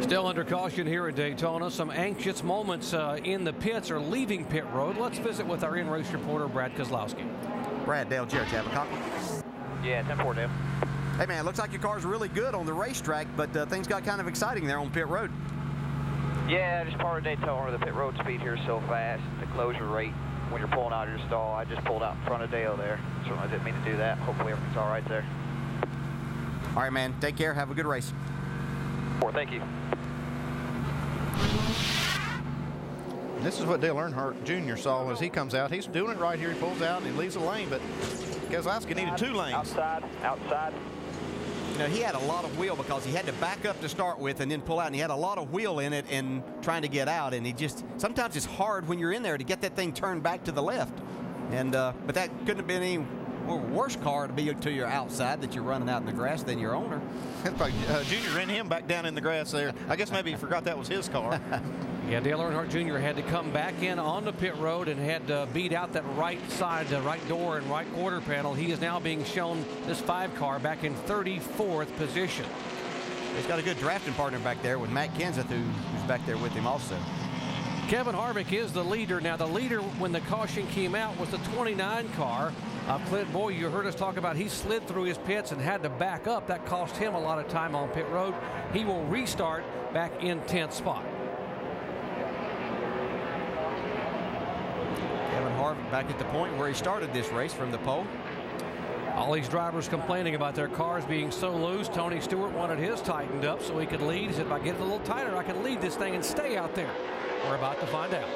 Still under caution here at Daytona. Some anxious moments in the pits or leaving pit road. Let's visit with our in-race reporter, Brad Kozlowski. Brad, Dale Jarrett, you have a copy? Yeah, 10-4, Dale. Hey, man, it looks like your car's really good on the racetrack, but things got kind of exciting there on pit road. Yeah, just part of Daytona. The pit road speed here is so fast. The closure rate when you're pulling out of your stall. I just pulled out in front of Dale there. Certainly didn't mean to do that. Hopefully everything's all right there. All right, man. Take care. Have a good race. Thank you. This is what Dale Earnhardt Jr. saw as he comes out. He's doing it right here. He pulls out and he leaves a lane, but Kozlowski needed 2 lanes. Outside. You know, he had a lot of wheel because he had to back up to start with and then pull out, and he had a lot of wheel in it and trying to get out, and he just, sometimes it's hard when you're in there to get that thing turned back to the left. And but that couldn't have been any worse car to be to your outside that you're running out in the grass than your owner. Junior ran him back down in the grass there. I guess maybe he forgot that was his car. Yeah, Dale Earnhardt Jr. had to come back in on the pit road and had to beat out that right side, the right door and right quarter panel. He is now being shown this 5 car back in 34th position. He's got a good drafting partner back there with Matt Kenseth, who's back there with him also. Kevin Harvick is the leader. Now, the leader when the caution came out was the 29 car. Clint, boy, you heard us talk about he slid through his pits and had to back up. That cost him a lot of time on pit road. He will restart back in 10th spot. Kevin Harvick back at the point where he started this race from the pole. All these drivers complaining about their cars being so loose. Tony Stewart wanted his tightened up so he could lead. He said, if I get it a little tighter, I can lead this thing and stay out there. We're about to find out.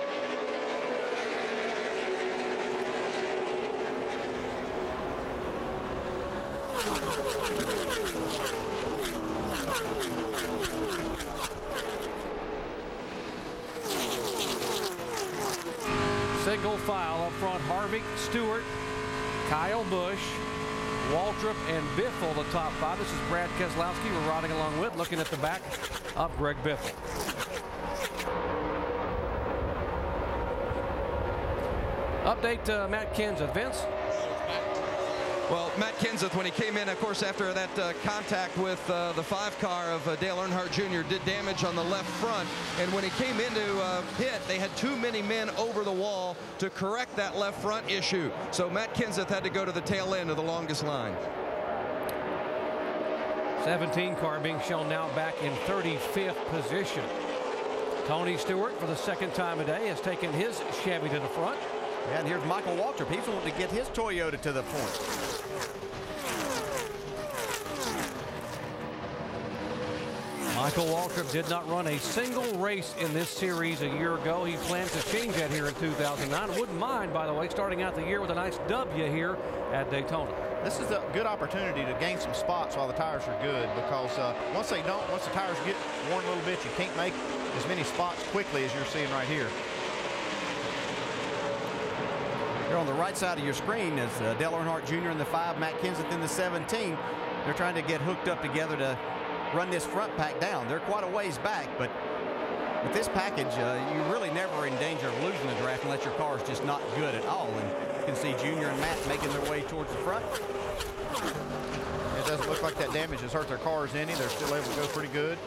Single file up front. Harvick, Stewart, Kyle Busch, Waltrip, and Biffle, the top 5. This is Brad Kozlowski we're riding along with, looking at the back of Greg Biffle. Update Matt Kenseth. Vince? Well, Matt Kenseth, when he came in, of course, after that contact with the 5 car of Dale Earnhardt Jr., did damage on the left front. And when he came into pit, they had too many men over the wall to correct that left front issue. So Matt Kenseth had to go to the tail end of the longest line. 17 car being shown now back in 35th position. Tony Stewart, for the 2nd time today, has taken his Chevy to the front. Yeah, and here's Michael Waltrip. He's wanting to get his Toyota to the point. Michael Waltrip did not run a single race in this series a year ago. He plans to change that here in 2009. Wouldn't mind, by the way, starting out the year with a nice W here at Daytona. This is a good opportunity to gain some spots while the tires are good, because once the tires get worn a little bit, you can't make as many spots quickly as you're seeing right here. Here on the right side of your screen is Dale Earnhardt Jr. in the 5, Matt Kenseth in the 17. They're trying to get hooked up together to run this front pack down. They're quite a ways back, but with this package, you're really never in danger of losing the draft unless your car is just not good at all. And you can see Junior and Matt making their way towards the front. It doesn't look like that damage has hurt their cars any. They're still able to go pretty good.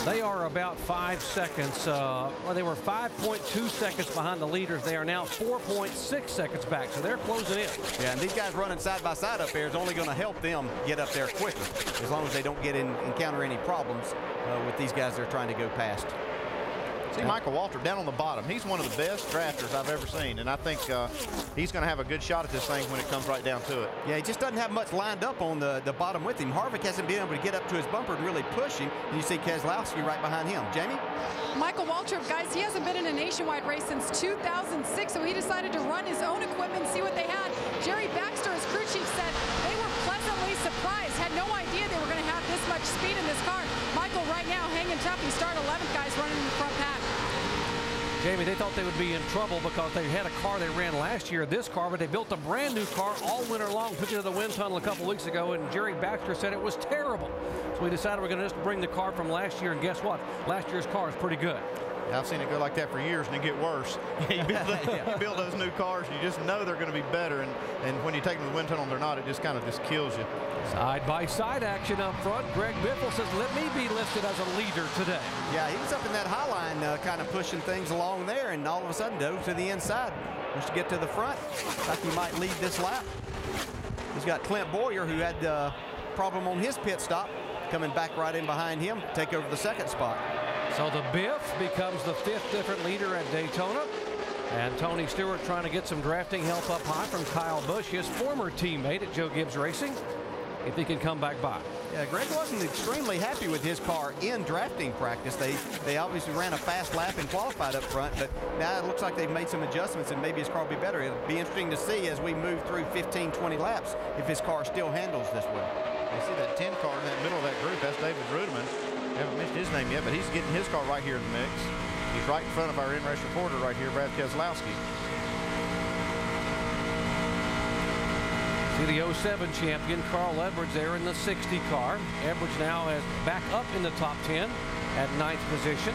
They are about 5 seconds. Well, they were 5.2 seconds behind the leaders. They are now 4.6 seconds back, so they're closing in. Yeah, and these guys running side by side up there is only going to help them get up there quicker, as long as they don't encounter any problems with these guys they're trying to go past. See Michael Waltrip down on the bottom. He's one of the best drafters I've ever seen, and I think he's going to have a good shot at this thing when it comes right down to it. Yeah, he just doesn't have much lined up on the bottom with him. Harvick hasn't been able to get up to his bumper and really push him. And you see Kozlowski right behind him. Jamie? Michael Waltrip, guys, he hasn't been in a nationwide race since 2006, so he decided to run his own equipment and see what they had. Jerry Baxter, his crew chief, said they were pleasantly surprised, had no idea they were going to have this much speed in this car. Michael right now hanging tough. He started 11th, guys, running in the front pack. Jamie, they thought they would be in trouble because they had a car they ran last year, this car, but they built a brand new car all winter long, took it to the wind tunnel a couple weeks ago, and Jerry Baxter said it was terrible. So we decided we're going to just bring the car from last year, and guess what? Last year's car is pretty good. I've seen it go like that for years, and it get worse. You build those new cars, you just know they're going to be better, and when you take them to the wind tunnel and they're not, it just kind of just kills you. Side-by-side action up front. Greg Biffle says, let me be listed as a leader today. Yeah, he was up in that high line kind of pushing things along there, and all of a sudden dove to the inside. Wants to get to the front. Like he might lead this lap. He's got Clint Boyer, who had a problem on his pit stop, coming back right in behind him, take over the second spot. So the Biff becomes the 5th different leader at Daytona. And Tony Stewart trying to get some drafting help up high from Kyle Busch, his former teammate at Joe Gibbs Racing, if he can come back by. Yeah, Greg wasn't extremely happy with his car in drafting practice. They obviously ran a fast lap and qualified up front, but now it looks like they've made some adjustments and maybe his car will be better. It'll be interesting to see as we move through 15, 20 laps if his car still handles this well. You see that 10 car in that middle of that group, that's David Rudeman. I haven't mentioned his name yet, but he's getting his car right here in the mix. He's right in front of our in-race reporter right here, Brad Keselowski. See the 07 champion, Carl Edwards, there in the 60 car. Edwards now is back up in the top 10 at 9th position.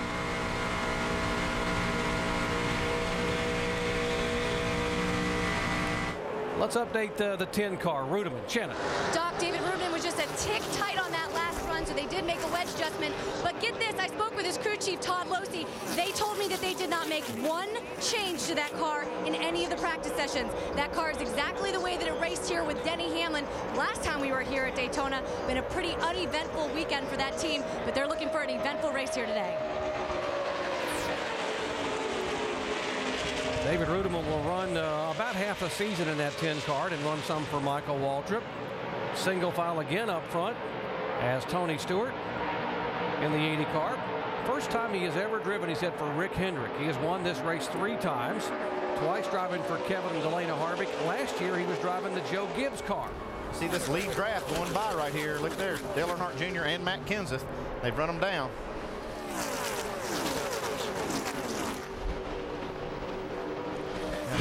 Let's update the 10 car. Rudeman, Chenna. Doc, David Rudeman was just a tick tight on that last run, so they did make a wedge adjustment. But get this, I spoke with his crew chief, Todd Losey. They told me that they did not make one change to that car in any of the practice sessions. That car is exactly the way that it raced here with Denny Hamlin last time we were here at Daytona. Been a pretty uneventful weekend for that team, but they're looking for an eventful race here today. David Rudeman will run about half a season in that 10 car and run some for Michael Waltrip. Single file again up front as Tony Stewart in the 80 car. First time he has ever driven, he said, for Rick Hendrick. He has won this race 3 times, twice driving for Kevin and Delana Harvick. Last year he was driving the Joe Gibbs car. See this lead draft going by right here. Look there, Dale Earnhardt Jr. and Matt Kenseth. They've run them down.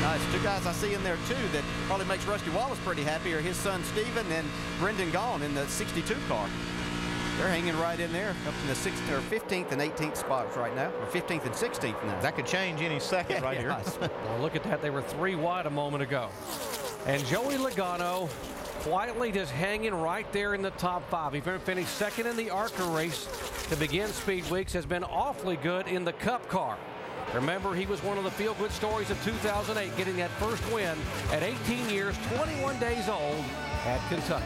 Nice. 2 guys I see in there too that probably makes Rusty Wallace pretty happy are his son Steven and Brendan Gaughan in the 62 car. They're hanging right in there up in the 16th or 15th and 18th spots right now, or 15th and 16th now. That could change any second right here. Well, look at that. They were 3 wide a moment ago. And Joey Logano quietly just hanging right there in the top 5. He finished second in the ARCA race to begin Speed Weeks, has been awfully good in the Cup car. Remember, he was one of the feel-good stories of 2008, getting that first win at 18 years, 21 days old at Kentucky.